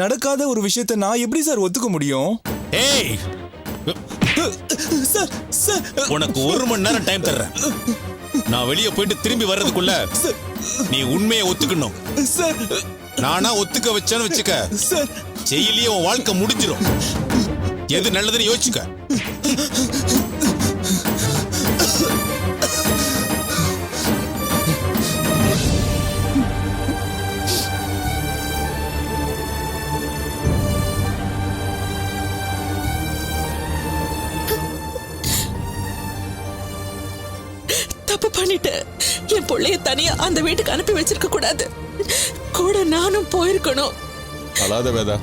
நடக்காத ஒரு விஷயத்தை நான் எப்படி சார் ஒத்துக்க முடியும்? ஏய், சார் சார் உனக்கு 1 மணி நேரம் டைம் தர்றேன். நான் வெளியே போயிட்டு திரும்பி வர்றதுக்குள்ள நீ உண்மையை ஒத்துக்கணும். சார் நானா ஒத்துக்க வச்சேன்னு வச்சுக்க, சார் செயலியே உன் வாழ்க்கை முடிஞ்சிடும். எது நல்லதுன்னு யோசிச்சுக்க. தப்பு பண்ணிட்டு என் பிள்ளைய தனியா அந்த வீட்டுக்கு அனுப்பி வச்சிருக்க கூடாது. கூட நானும் போயிருக்கணும். அழாத வேதா,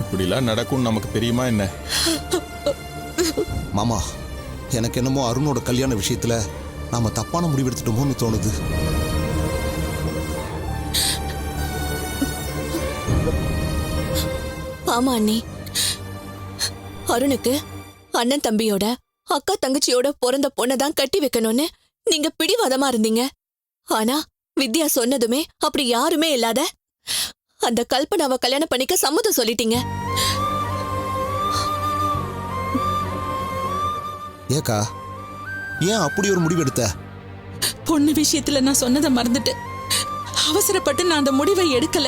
இப்படிலாம் நடக்கும் நமக்கு தெரியுமா என்ன? மாமா, எனக்கு என்னமோ அருணோட கல்யாண விஷயத்துல நாம தப்பான முடிவு எடுத்துட்டோமோன்னு தோணுது. ஆமா அண்ணி, அருணுக்கு அண்ணன் தம்பியோட அக்கா தங்கச்சியோட பிறந்த பொண்ணதான் கட்டி வைக்கணும்னு நீங்க பிடிவாதமா இருந்தீங்க. ஆனா வித்யா சொன்னதுமே அப்படி யாருமே இல்லாத அந்த கல்பனாவை கல்யாணம் பண்ணிக்க சம்மதம் சொல்லிட்டீங்க. ஏக்கா, ஏன் அப்படி ஒரு முடிவு எடுத்த? பொண்ணு விஷயத்துல நான் சொன்னதை மறந்துட்டு அவசரப்பட்டு நான் அந்த முடிவை எடுக்கல.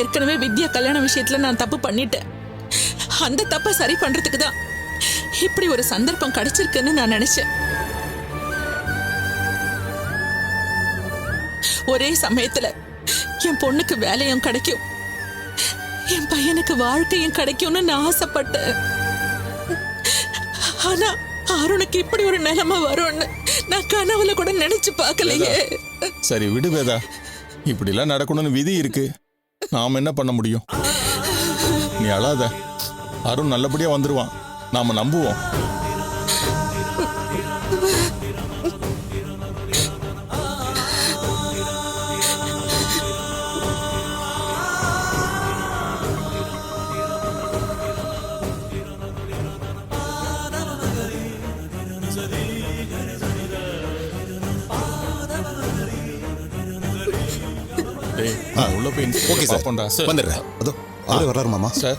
ஏற்கனவே வித்யா கல்யாண விஷயத்துல நான் தப்பு பண்ணிட்டேன். அந்த தப்பை சரி பண்றதுக்கு தான் இப்படி ஒரு சந்தர்ப்பம் கிடைச்சிருக்குன்னு நான் நினைச்சேன். ஒரே சமயத்துல என் பொண்ணுக்கு வேலையும் கிடைக்கும், என் பையனுக்கு வாழ்க்கையும் கிடைக்கும்னு நான் ஆசைப்பட்டேன். ஆனா அருணுக்கு இப்படி ஒரு நிலைமை வரும்னு நான் கனவுல கூட நினைச்சு பார்க்கலையே. சரி விடு வேதா, இப்படிலாம் நடக்கணும்னு விதி இருக்கு, நாம என்ன பண்ண முடியும்? நீ அழாத, அருண் நல்லபடியா வந்துருவான், நாம நம்புவோம். உள்ள போய் ஓகே சார், வந்துடுறேன். அதோ அவரே வர்றாரு மாமா. சார்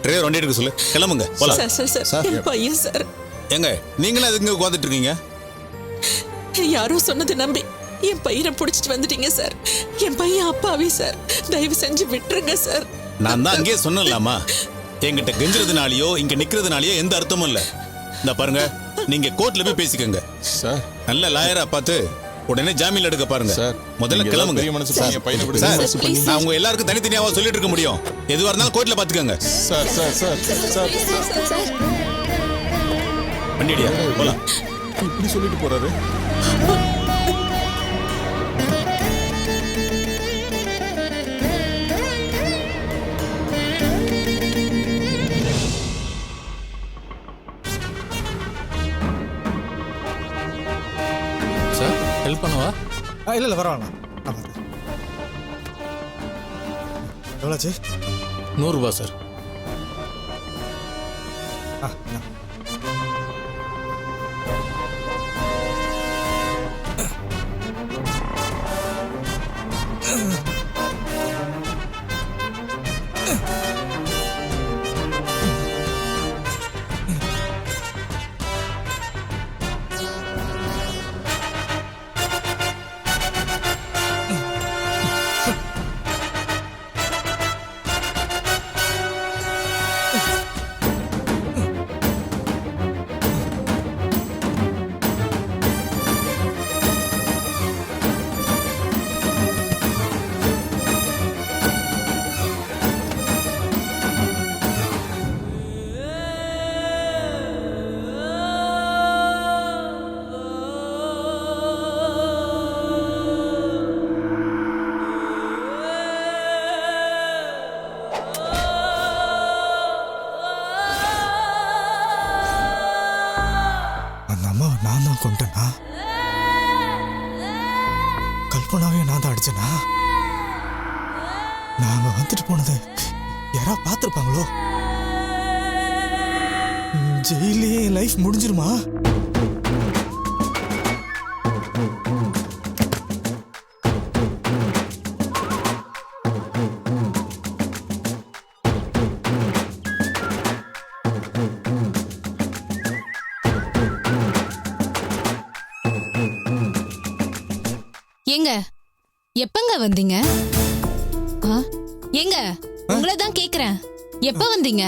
டிரைவர் வண்டி எடுக்க சொல்லு, கிளம்புங்க போலாம். சார் என் பையன் சார். எங்க நீங்களும் அதுங்க உட்காந்துட்டு இருக்கீங்க? யாரோ சொன்னது நம்பி என் பையனை புடிச்சிட்டு வந்துட்டீங்க சார். என் பையன் அப்பாவே சார், தயவு செஞ்சு விட்டுருங்க சார். நான் தான் அங்கேயே சொன்னலாமா, என்கிட்ட கெஞ்சுறதுனாலயோ இங்க நிக்கிறதுனாலயோ எந்த அர்த்தமும் இல்ல. இந்த பாருங்க, நீங்க கோர்ட்ல போய் பேசிக்கங்க சார். நல்ல லாயரா பார்த்து உடனே ஜாமீன் எடுக்க பாருங்க சார். முதல்ல கிளம்புங்க. சார், நான் உங்க எல்லாருக்கும் தனித்தனியாவா சொல்லிட்டு இருக்க முடியும்? எதுவா இருந்தாலும் கோர்ட்ல பாத்துக்கங்க. சார் சார் சார் சார் வண்டிடியா போலாம். இப்படி சொல்லிட்டு போறாரு. சார் ஹெல்ப் பண்ணவா? இல்லை பரவாயில்ல. எவ்வளோச்சு? 100 ரூபா சார். கொண்டனா? கல்பனாவே நான் தான் அடிச்சனா? நாங்க வந்துட்டு போனது யாரா பார்த்திருப்பாங்களோ? ஜெயிலே லைஃப் முடிஞ்சிருமா? ஏங்க எப்பங்க வந்தீங்க? ஏங்க உங்களை தான் கேக்குறேன், எப்ப வந்தீங்க?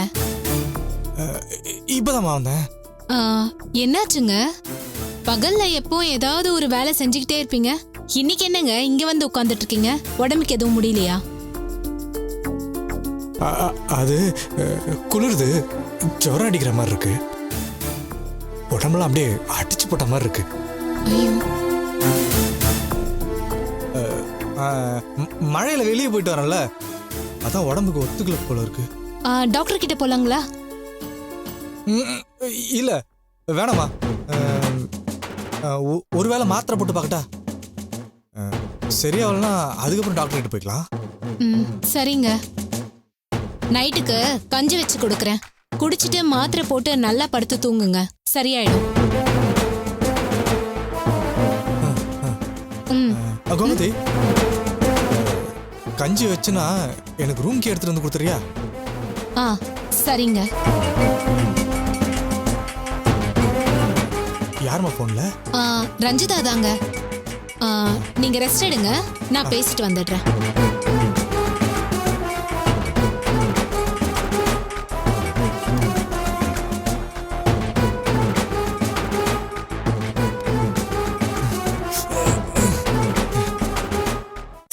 இப்பதாம்மா வந்தேன். என்னாச்சுங்க? பகல்ல எப்போ ஏதாவது ஒரு வேலை செஞ்சுக்கிட்டே இருப்பீங்க, இன்னைக்கு என்னங்க இங்க வந்து உட்கார்ந்துட்டு இருக்கீங்க? உடம்புக்கு எதுவும் முடியலையா? அது குளிருது, ஜுரம் அடிக்கிற மாதிரி இருக்கு. உடம்புலாம் அப்படியே அடிச்சு போட்ட மாதிரி இருக்கு. ஐயோ, மழையில வெளியே போயிட்டு வரேன்ல, அதான் உடம்புக்கு ஒத்துக்கல போல இருக்கு. டாக்டர் கிட்ட போலாங்களா? இல்ல வேணாமா, ஒருவேளை மாத்திரை போட்டு பார்க்கட்டா? சரியாவலனா அதுக்கப்புறம் டாக்டர் கிட்ட போய்க்கலாம். சரிங்க, நைட்டுக்கு கஞ்சி வச்சு கொடுக்கறேன், குடிச்சிட்டு மாத்திரை போட்டு நல்லா படுத்து தூங்குங்க, சரியாயிடும். கோமதி, கஞ்சி வச்சுனா எனக்கு ரூம்க்கு எடுத்துட்டு வந்து கொடுத்துறியா? சரிங்க. யாருமா போன்ல? ரஞ்சிதா தாங்க. நீங்க ரெஸ்ட் எடுங்க, நான் பேசிட்டு வந்துடுறேன்.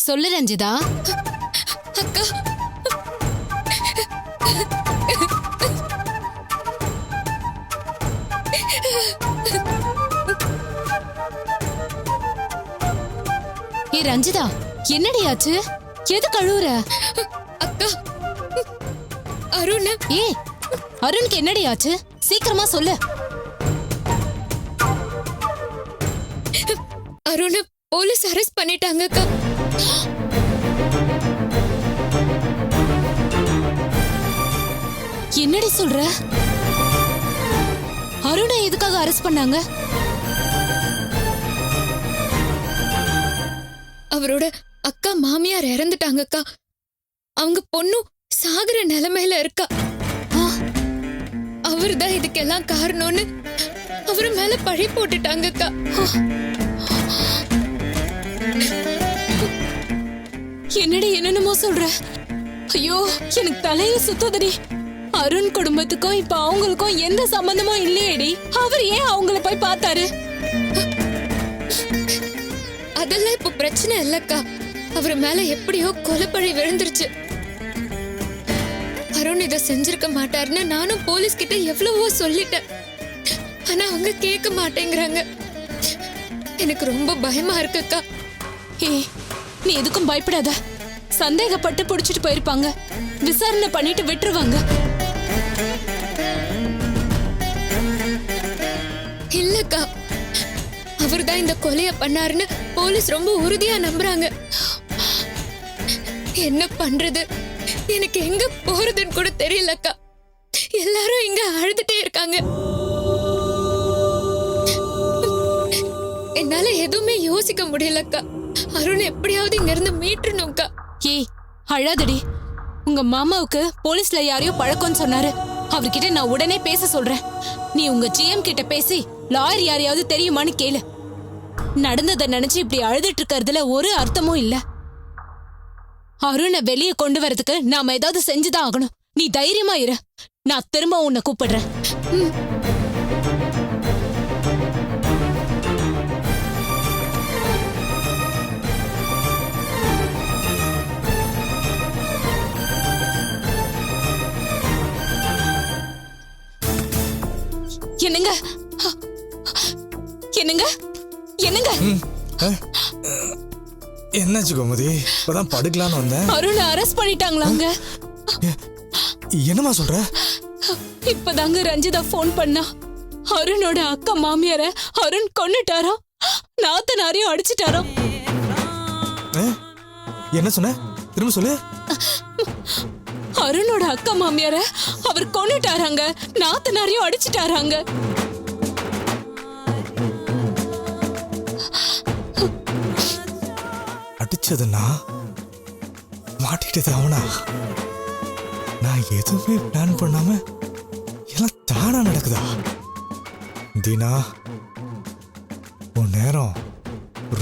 சொல்லு ரஞ்சிதா. அக்கா, ஏ ரஞ்சிதா, என்னடி ஆச்சு? எது கழுவுற? அக்கா, அருண். ஏ அருணுக்கு என்னடி ஆச்சு? சீக்கிரமா சொல்லு. அருண் போலீஸ் அரெஸ்ட் பண்ணிட்டாங்க அக்கா. என்னடி சொல்ற? அருணை எதுக்காக அரெஸ்ட் பண்ணாங்க? அவரோட அக்கா மாமியார் இறந்துட்டாங்க அக்கா. அவங்க பொண்ணும் சாகுற நிலைமையில இருக்கா. அவர்தான் இதுக்கெல்லாம் காரணம்னு அவரு மேல பழி போட்டுட்டாங்க அக்கா. என்னடி என்னென்னமோ சொல்ற? ஐயோ, எனக்கு தலையை சுத்ததடி. அருண் குடும்பத்துக்கும் இப்ப அவங்களுக்கும் எந்த சம்பந்தமும் இல்லையேடி. அவர் ஏன் அவங்கள போய் பார்த்தாரு? அதெல்லாம் இப்ப பிரச்சனை இல்லக்கா. அவர் மேல எப்படியோ கொலைப்பழி விழுந்துருச்சு. அருண் இதை செஞ்சிருக்க மாட்டாருன்னு நானும் போலீஸ் கிட்ட எவ்வளவோ சொல்லிட்டேன். ஆனா அவங்க கேட்க மாட்டேங்கிறாங்க. எனக்கு ரொம்ப பயமா இருக்குக்கா. ஏய், நீ எதுக்கும் பயப்படாத. சந்தேகப்பட்டு புடிச்சிட்டு போயிருப்பாங்க, விசாரணை பண்ணிட்டு விட்டுருவாங்க. இல்லக்கா, அவர்தான் இந்த கொலைய பண்ணாருன்னு போலீஸ் ரொம்ப உறுதியா நம்புறாங்க. என்ன பண்றது, எனக்கு எங்க போறதுன்னு கூட தெரியலக்கா. எல்லாரும் இங்க அழுதுட்டே இருக்காங்க. என்னால எதுவுமே யோசிக்க முடியலக்கா. அருண் எப்படியாவது இங்க இருந்து மீட்டணும்க்கா. ஏய், அழாதடி. உங்க மாமாவுக்கு போலீஸ்ல யாரையோ பழக்கம்னு சொன்னாரு. அவர்கிட்ட நான் உடனே பேச சொல்றேன். நீ உங்க ஜிஎம் கிட்ட பேசி லாயர் யாரையாவது தெரியுமான்னு கேளு. நடந்ததை நினைச்சு இப்படி அழுதுட்டு இருக்கிறதுல ஒரு அர்த்தமும் இல்ல. அருணை வெளியே கொண்டு வரதுக்கு நாம ஏதாவது செஞ்சுதான் ஆகணும். நீ தைரியமா இரு, நான் திரும்ப உன்னை கூப்பிடுறேன். என்னங்க என்னங்க என்னங்க? என்னாச்சு கோமதி? இப்பதான் படுக்கலான்னு வந்தேன். அருணை அரெஸ்ட் பண்ணிட்டாங்களாங்க. என்னமா சொல்ற? இப்பதாங்க ரஞ்சிதா போன் பண்ணா. அருணோட அக்கா மாமியார அருண் கொன்னுட்டாராம், நாத்தனாரையும் அடிச்சிட்டாராம். என்ன சொன்ன? திரும்ப சொல்லு. அருணோட அக்கா மாமியார அவர் கொன்னுட்டாராங்க, நாத்தனாரையும் அடிச்சிட்டாராங்க. அடிச்சதுன்னா மாட்டிக்கிட்டது அவனா? நான் எதுவுமே பிளான் பண்ணாம எல்லாம் தானா நடக்குதா? தீனா, உன் நேரம்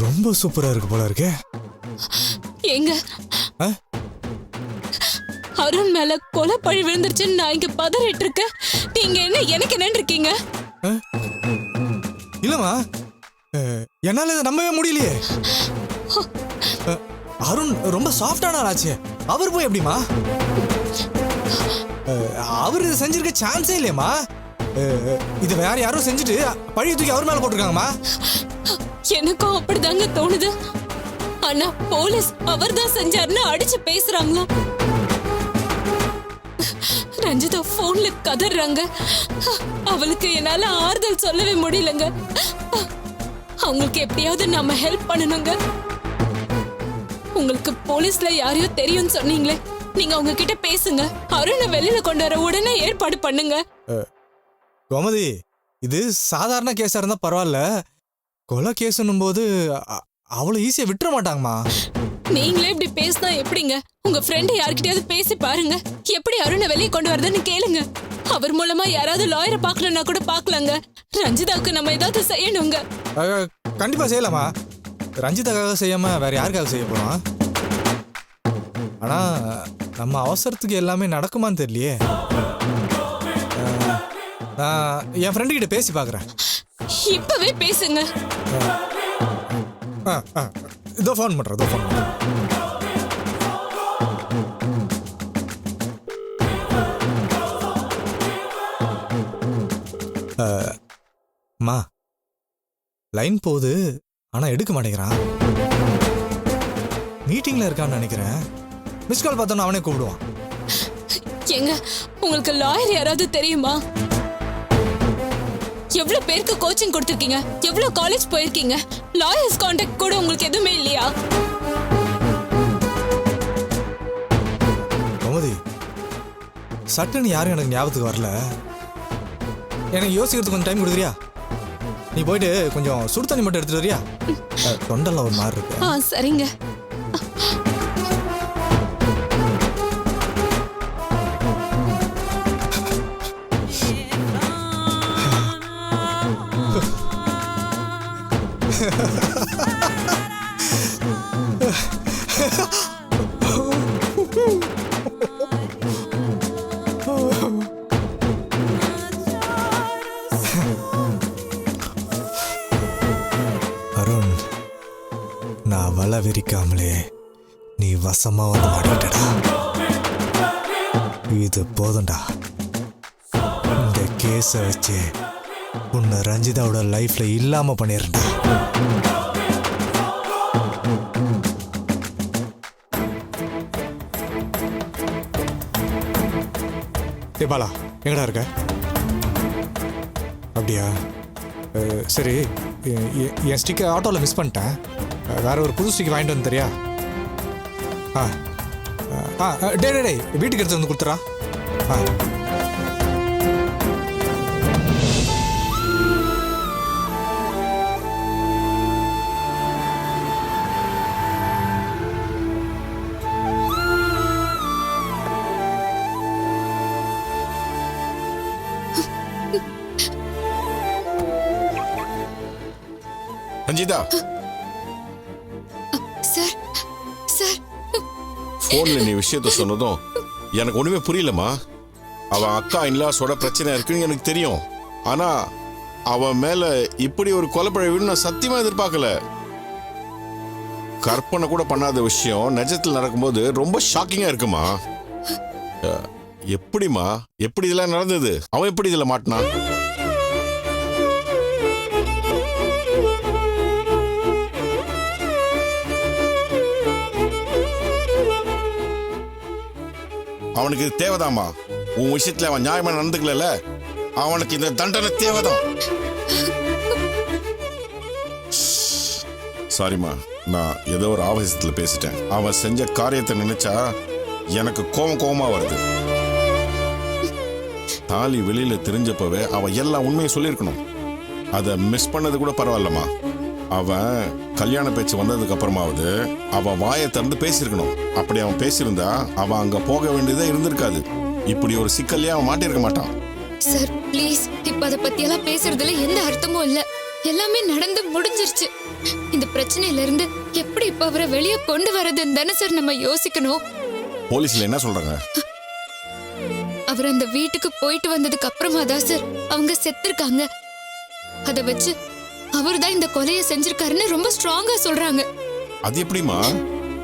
ரொம்ப சூப்பரா இருக்கு போல இருக்கே. எங்க ஆ? அருண் மேல கொலை பழி விழுந்துருச்சுன்னு நான் இங்க பதறிட்டு இருக்கேன். நீங்க என்ன எனக்கு என்னன்னு இருக்கீங்க? இல்லம்மா, என்னால இதை நம்பவே முடியலையே. அருண் ரொம்ப சாஃப்டான ஆளாச்சே, அவர் போய் எப்படிமா? அவர் இதை செஞ்சிருக்க சான்ஸே இல்லையம்மா. இதை வேற யாரும் செஞ்சுட்டு பழைய தூக்கி அவர் மேல போட்டிருக்காங்கம்மா. எனக்கும் அப்படிதாங்க தோணுது. ஆனா போலீஸ் அவர்தான் செஞ்சாருன்னு அடிச்சு பேசுறாங்களா? ரஞ்சிதா போன்ல கதறாங்க. அவளுக்கு என்னால ஆறுதல் சொல்லவே முடியலங்க. அவங்களுக்கு எப்படியாவது நாம ஹெல்ப் பண்ணணுங்க. உங்களுக்கு போலீஸ்ல யாரையோ தெரியும்னு சொன்னீங்களே, நீங்க அவங்க கிட்ட பேசுங்க. அருணை வெளியில கொண்டு வர உடனே ஏற்பாடு பண்ணுங்க. கோமதி, இது சாதாரண கேஸா இருந்தா பரவாயில்ல, கொலை கேஸ்னும் போது அவ்வளவு ஈஸியா விட்டுற மாட்டாங்கம்மா. நீங்களே இப்படி பேசினா எப்படிங்க? உங்க ஃப்ரெண்ட் யார்கிட்டயாவது பேசி பாருங்க. எப்படி அருணை வெளியே கொண்டு வரதுன்னு கேளுங்க. அவர் மூலமா யாராவது லாயரை பார்க்கலன்னா கூட பார்க்கலாங்க. ரஞ்சிதாவுக்கு நம்ம ஏதாவது செய்யணுங்க. கண்டிப்பா செய்யலாமா. ரஞ்சிதாக்காக செய்யாம வேற யாருக்காக செய்ய போறோம்? ஆனா நம்ம அவசரத்துக்கு எல்லாமே நடக்குமான்னு தெரியலையே. நான் என் ஃப்ரெண்டு கிட்ட பேசி பார்க்குறேன். இப்பவே பேசுங்க. இதோ ஃபோன் பண்றேன், இதோ ஃபோன் பண்றேன். அம்மா, லைன் போகுது, ஆனா எடுக்க மாட்டேங்கிறான். மீட்டிங்ல இருக்கான்னு நினைக்கிறேன். மிஸ் கால் பார்த்தோன்னா அவனே கூப்பிடுவான். எங்க உங்களுக்கு லாயர் யாராவது தெரியுமா? எவ்வளவு பேருக்கு கோச்சிங் கொடுத்திருக்கீங்க? எவ்வளவு காலேஜ் போயிருக்கீங்க? லாயர்ஸ் கான்டாக்ட் கூட உங்களுக்கு எதுவுமே இல்லையா? கோமதி, சட்டுன்னு யாரும் எனக்கு ஞாபகத்துக்கு வரல. எனக்கு யோசிக்கிறதுக்கு கொஞ்சம் டைம் கொடுக்குறியா? நீ போயிட்டு கொஞ்சம் சுடு தண்ணி மட்டும் எடுத்துட்டு வரியா? தொண்டெல்லாம் ஒரு மாதிரி இருக்கு. சரிங்க. அருண், நான் வலை விரிக்காமலே நீ வசமா வந்து மாட்டிட்டடா. இது போதும்டா. இந்த கேஸை வச்சு உன்னை ரஞ்சிதாவோட லைஃப்ல இல்லாம பண்ணிடுறா. பாலா, எங்கடா இருக்க? அப்படியா? சரி, என் ஸ்டிக்கை ஆட்டோவில் மிஸ் பண்ணிட்டேன். வேற ஒரு புது ஸ்டிக் வாங்கிட்டு வந்து தெரியா? டே வீட்டுக்கு எடுத்து வந்து கொடுத்துறா. ரஞ்சிதா, சார் சார் போன்ல நீ விஷயத்த சொன்னதும் எனக்கு ஒண்ணுமே புரியலமா. அவன் அக்கா இன்லாஸோட பிரச்சனை இருக்குன்னு எனக்கு தெரியும். ஆனா அவன் மேல இப்படி ஒரு கொலைப்பழி நான் சத்தியமா எதிர்பார்க்கல. கற்பனை கூட பண்ணாத விஷயம் நிஜத்தில் நடக்கும்போது ரொம்ப ஷாக்கிங்கா இருக்குமா. எப்படிமா, எப்படி இதெல்லாம் நடந்தது? அவன் எப்படி இதுல மாட்டினான்? அவனுக்கு இது தேவைதாமா. உன் விஷயத்துல அவன் நியாயமா நடந்துக்கல. அவனுக்கு இந்த தண்டனை தேவைதான். சாரிம்மா, நான் ஏதோ ஒரு ஆவேசத்துல பேசிட்டேன். அவன் செஞ்ச காரியத்தை நினைச்சா எனக்கு கோவமா வருது. தாலி வெளியில தெரிஞ்சப்பவே அவன் எல்லா உண்மையும் சொல்லியிருக்கணும். அதை மிஸ் பண்ணது கூட பரவாயில்லம்மா. அவன் கல்யாண பேச்சு வந்ததுக்கு அப்புறமாவது அவன் வாயை திறந்து பேசியிருக்கணும். அப்படி அவன் பேசியிருந்தா அவன் அங்க போக வேண்டியதே இருந்திருக்காது. இப்படி ஒரு சிக்கல்லையே அவன் மாட்டிருக்க மாட்டான். சார் ப்ளீஸ், இப்ப அதை பத்தி எல்லாம் பேசுறதுல எந்த அர்த்தமும் இல்ல. எல்லாமே நடந்து முடிஞ்சிருச்சு. இந்த பிரச்சனையில இருந்து எப்படி இப்ப அவரை வெளியே கொண்டு வரதுன்னு தானே சார் நம்ம யோசிக்கணும். போலீஸ்ல என்ன சொல்றாங்க? அவர் அந்த வீட்டுக்கு போயிட்டு வந்ததுக்கு அப்புறமா தான் சார் அவங்க செத்துருக்காங்க. அத வச்சு அவர் தான் இந்த கொலையை செஞ்சிருக்காருன்னு ரொம்ப ஸ்ட்ராங்கா சொல்றாங்க. அது எப்படிமா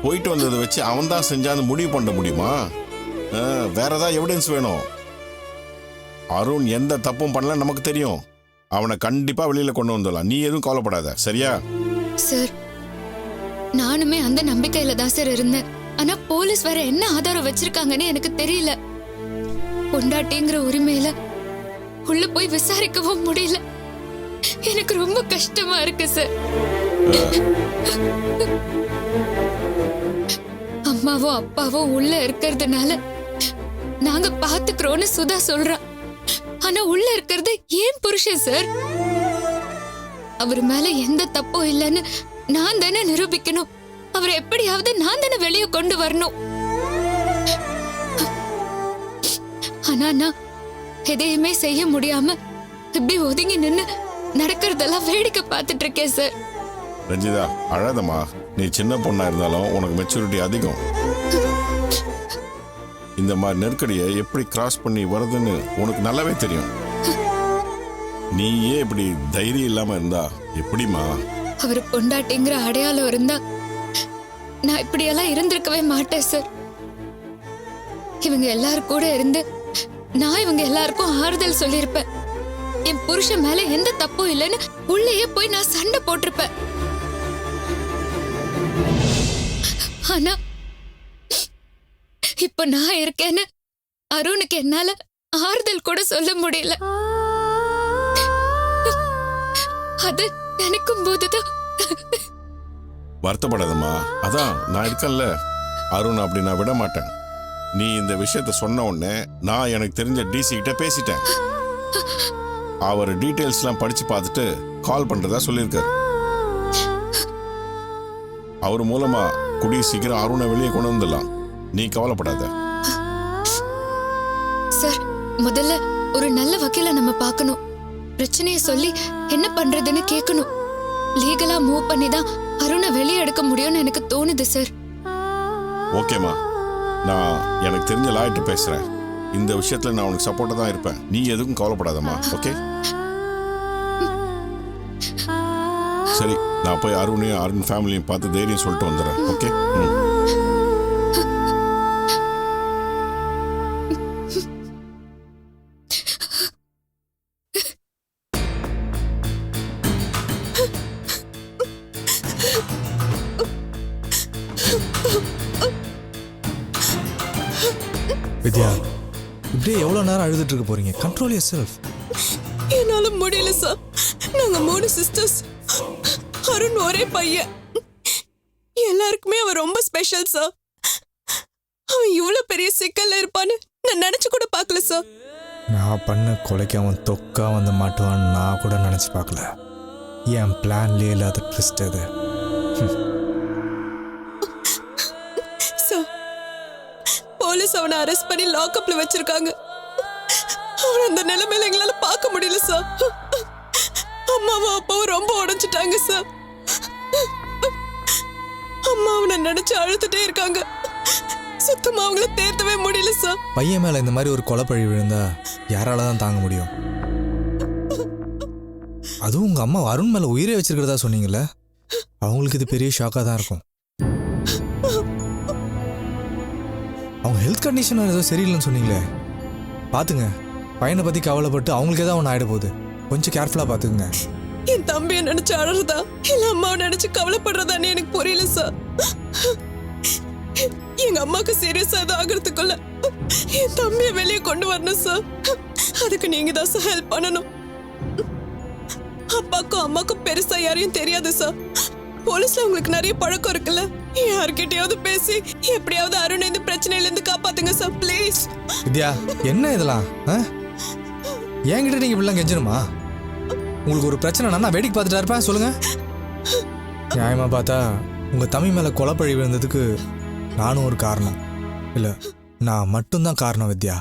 போயிட்டு வந்ததை வச்சு அவன் தான் செஞ்சான்னு முடிவு பண்ண முடியுமா? வேற ஏதாவது எவிடன்ஸ் வேணும். அருண் எந்த தப்பும் பண்ணல நமக்கு தெரியும். அவனை கண்டிப்பா வெளியில கொண்டு வந்துடலாம். நீ எதுவும் கவலைப்படாத, சரியா? சார் நானுமே அந்த நம்பிக்கையில தான் சார் இருந்தேன். ஆனா போலீஸ் வேற என்ன ஆதாரம் வச்சிருக்காங்கன்னு எனக்கு தெரியல. பொண்டாட்டிங்கிற உரிமையில உள்ள போய் விசாரிக்கவும் முடியல. எனக்கு ரொம்ப கஷ்டமா இருக்கு சார். அம்மாவும் அப்பாவும் உள்ள இருக்கிறதுனால நாங்க பாத்துக்கிறோம்னு சுதா சொல்றா. ஆனா உள்ள இருக்கிறது ஏன் புருஷன் சார். அவர் மேல எந்த தப்பும் இல்லைன்னு நான் தானே நிரூபிக்கணும். அவரை எப்படியாவது நான் தானே வெளியே கொண்டு வரணும். ஆனா நான் எதையுமே செய்ய முடியாம இப்படி ஒதுங்கி நின்னு நடக்கிறதெல்லாம் வேடிக்கை பார்த்துட்டு இருக்கேன் சார். ரஞ்சிதா, அழாதம்மா. நீ சின்ன பொண்ணா இருந்தாலும் உனக்கு மெச்சூரிட்டி அதிகம். இந்த மாதிரி நெருக்கடியை எப்படி கிராஸ் பண்ணி வருதுன்னு உனக்கு நல்லாவே தெரியும். நீயே இப்படி தைரியம் இல்லாம இருந்தா எப்படிமா? அவர் பொண்டாட்டிங்கிற அடையாளம் இருந்தா நான் இப்படியெல்லாம் இருந்திருக்கவே மாட்டேன் சார். இவங்க எல்லாரும் கூட இருந்து நான் இவங்க எல்லாருக்கும் ஆறுதல் சொல்லியிருப்பேன். என் புருஷன் மேல எந்த தப்பும் இல்லைன்னு உள்ளேயே போய் நான் சண்டை போட்டிருப்பேன். ஆனா இப்ப நான் இருக்கேன்னு அருணுக்கு என்னால ஆறுதல் கூட சொல்ல முடியல. அது நினைக்கும் போதுதான் வருத்தப்படாதம்மா. அதான் நான் இருக்கேன்ல. அருண் அப்படி நான் விட மாட்டேன். நீ இந்த விஷயத்த சொன்ன உடனே நான் எனக்கு தெரிஞ்ச டிசி கிட்ட பேசிட்டேன். அவர் டீட்டெயில்ஸ்லாம் படிச்சு பார்த்துட்டு கால் பண்றதா சொல்லியிருக்காரு. அவர் மூலமா கூடிய சீக்கிரம் அருணை வெளியே கொண்டு வந்துடலாம். நீ கவலைப்படாத. சார் முதல்ல ஒரு நல்ல வக்கீல நம்ம பார்க்கணும். பிரச்சனைய சொல்லி என்ன பண்றதுன்னு கேட்கணும். லீகலா மூவ் பண்ணி தான் அருணை வெளியே எடுக்க முடியும்னு எனக்கு தோணுது சார். ஓகேம்மா, நான் எனக்கு தெரிஞ்ச லாயிட்டு பேசுறேன். இந்த விஷயத்துல நான் உனக்கு சப்போர்ட்டா தான் இருப்பேன். நீ எதுக்கும் கவலைப்படாதம்மா. ஓகே, சரி. நான் போய் அருணையும் அருண் ஃபேமிலியும் பார்த்து தைரியம் சொல்லிட்டு வந்துடுறேன். ஓகே. வித்யா, இப்படியே எவ்வளவு நேரம் அழுதுட்டு இருக்க போறீங்க? Control your self. என்னால முடியல சார். நாங்க 3 சிஸ்டர்ஸ். அருண் ஒரே பையன். எல்லாருக்குமே அவன் ரொம்ப ஸ்பெஷல் சார். அவன் இவ்வளவு பெரிய சிக்கல்ல இருப்பான்னு நான் நினைச்சு கூட பார்க்கல சார். நான் பண்ண கொலைக்கு அவன் தொக்கா வந்து மாட்டுவான்னு நான் கூட நினைச்சு பார்க்கல. என் பிளான்லயே இல்லாத ட்விஸ்ட் அது. சார், போலீஸ் அவனை அரெஸ்ட் பண்ணி லாக்அப்ல வச்சிருக்காங்க. அவன் அந்த நிலைமையில எங்களால பார்க்க முடியல சார். அம்மாவும் அப்பாவும் ரொம்ப உடைஞ்சிட்டாங்க சார். அம்மா அவனை நினைச்சு அழுதுட்டே இருக்காங்க. சுத்தமா அவங்கள தேர்த்தவே முடியல சார். பையன் மேல இந்த மாதிரி ஒரு கொலைப்பழி விழுந்தா யாரால தான் தாங்க முடியும்? அதுவும் உங்க அம்மா அருண் மேல உயிரை வச்சிருக்கிறதா சொன்னீங்கல்ல, அவங்களுக்கு இது பெரிய ஷாக்கா தான் இருக்கும். அவங்க ஹெல்த் கண்டிஷன் ஏதோ சரியில்லைன்னு சொன்னீங்களே, பாத்துங்க. பையனை பத்தி கவலைப்பட்டு அவங்களுக்கு ஏதாவது ஒன்று ஆயிட போகுது. கொஞ்சம் கேர்ஃபுல்லா பாத்துக்குங்க. என் தம்பியை நினைச்சு அழறதா இல்ல அம்மாவை நினைச்சு கவலைப்படுறதான்னு எனக்கு புரியல சார். எங்க அம்மாக்கு சீரியஸா அது ஆகிறதுக்குள்ள என் தம்பியை வெளியே கொண்டு வரணும் சார். அதுக்கு நீங்க தான் சார் ஹெல்ப் பண்ணணும். அப்பாக்கும் அம்மாக்கும் பெருசா யாரையும் தெரியாது சார். போலீஸ்ல உங்களுக்கு நிறைய பழக்கம் இருக்குல்ல. யார்கிட்டயாவது பேசி எப்படியாவது அருண் இந்த பிரச்சனையில இருந்து காப்பாத்துங்க சார், ப்ளீஸ். வித்யா, என்ன இதெல்லாம்? என்கிட்ட நீங்க இப்படிலாம் கெஞ்சணுமா? உங்களுக்கு ஒரு பிரச்சனை நான் வேடிக்கை பார்த்துட்டா இருப்பேன். சொல்லுங்க. நியாயமா பார்த்தா உங்க தம்பி மேல கொலைப்பழி விழுந்ததுக்கு நானும் ஒரு காரணம் இல்ல, நான் மட்டும்தான் காரணம். வித்யா,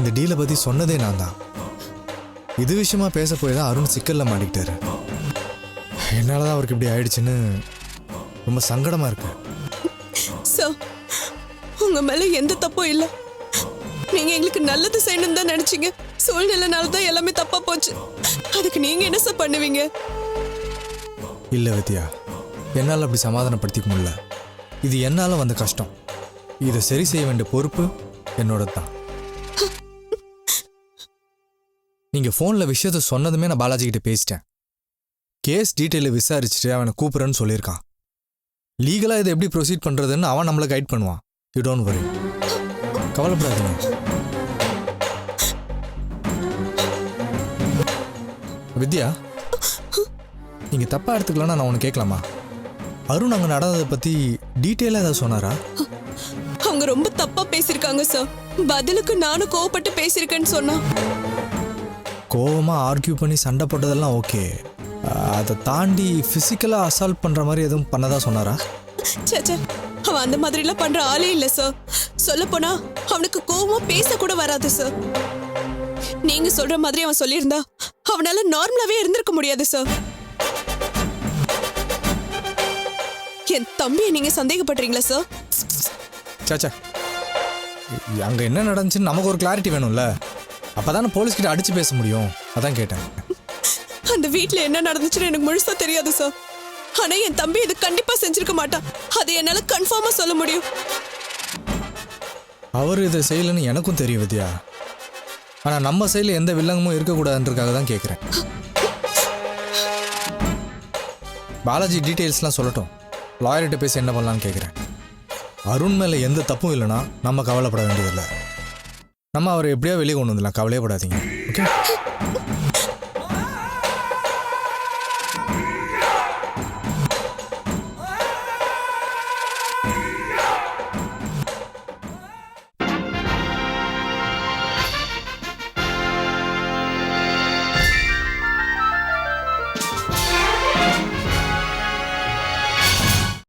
இந்த டீலை பற்றி சொன்னதே நான் தான். இது விஷயமா பேச போய் தான் அருண் சிக்கலில் மாட்டிக்கிட்டாரு. என்னால் தான் அவருக்கு இப்படி ஆயிடுச்சுன்னு ரொம்ப சங்கடமாக இருக்கு. சார், உங்க மேல எந்த தப்பும் இல்லை. நீங்க எங்களுக்கு நல்லது செய்யணும்னு தான் நினைச்சீங்க. சூழ்நிலைனால தான் எல்லாமே தப்பா போச்சு. அதுக்கு நீங்க என்ன சார் பண்ணுவீங்க? இல்லை வித்யா, என்னால் அப்படி சமாதானப்படுத்திக்க முடியல. இது என்னால் வந்த கஷ்டம். இதை சரி செய்ய வேண்டிய பொறுப்பு என்னோட தான். நீங்கள் ஃபோனில் விஷயத்த சொன்னதுமே நான் பாலாஜி கிட்ட பேசிட்டேன். கேஸ் டீட்டெயிலை விசாரிச்சுட்டு அவனை கூப்பிட்றேன்னு சொல்லியிருக்கான். லீகலாக இதை எப்படி ப்ரொசீட் பண்ணுறதுன்னு அவன் நம்மளை கைட் பண்ணுவான். யூ டோன்ட் வரி, கவலைப்படாதீங்க. வித்யா, நீங்கள் தப்பாக எடுத்துக்கலன்னா நான் ஒன்று கேட்கலாமா? அருண் அங்கே நடந்ததை பற்றி டீட்டெயிலாக ஏதாவது சொன்னாரா? அவங்க ரொம்ப தப்பா பேசியிருக்காங்க சார். பதிலுக்கு நானும் கோவப்பட்டு பேசியிருக்கேன்னு சொன்னா. கோவமாக ஆர்கியூ பண்ணி சண்டை போட்டதெல்லாம் ஓகே. அதை தாண்டி ஃபிசிக்கலாக அசால்ட் பண்ணுற மாதிரி எதுவும் பண்ணதா சொன்னாரா? சேச்சே, அவன் அந்த மாதிரிலாம் பண்ற ஆளே இல்லை சார். சொல்ல போனா அவனுக்கு கோவமா பேச கூட வராது சார். நீங்க சொல்ற மாதிரி அவன் சொல்லியிருந்தா அவனால நார்மலாவே இருந்திருக்க முடியாது சார். என் தம்பியை நீங்க சந்தேகப்படுறீங்களா சார்? சாச்சா, அங்கே என்ன நடந்துச்சுன்னு நமக்கு ஒரு கிளாரிட்டி வேணும்ல. அப்போ தானே போலீஸ்கிட்ட அடித்து பேச முடியும். அதான் கேட்டேன். அந்த வீட்ல என்ன நடந்துச்சுன்னு எனக்கு முழுசா தெரியாது சார். ஆனா என் தம்பி இது கண்டிப்பா செஞ்சிருக்க மாட்டான். அதை என்னால கன்ஃபார்மா சொல்ல முடியும். அவர் இதை செய்யலைன்னு எனக்கும் தெரியும் வித்யா. ஆனால் நம்ம சைடில் எந்த வில்லங்கமும் இருக்கக்கூடாதுன்றதுக்காக தான் கேட்குறேன். பாலாஜி டீட்டெயில்ஸ்லாம் சொல்லட்டும். லாயர்கிட்ட பேசி என்ன பண்ணலான்னு கேட்குறேன். அருண் மேலே எந்த தப்பும் இல்லைன்னா நம்ம கவலைப்பட வேண்டியதில்லை. நம்ம அவரை எப்படியோ வெளியே கொண்டு வந்துடலாம். கவலையே படாதீங்க.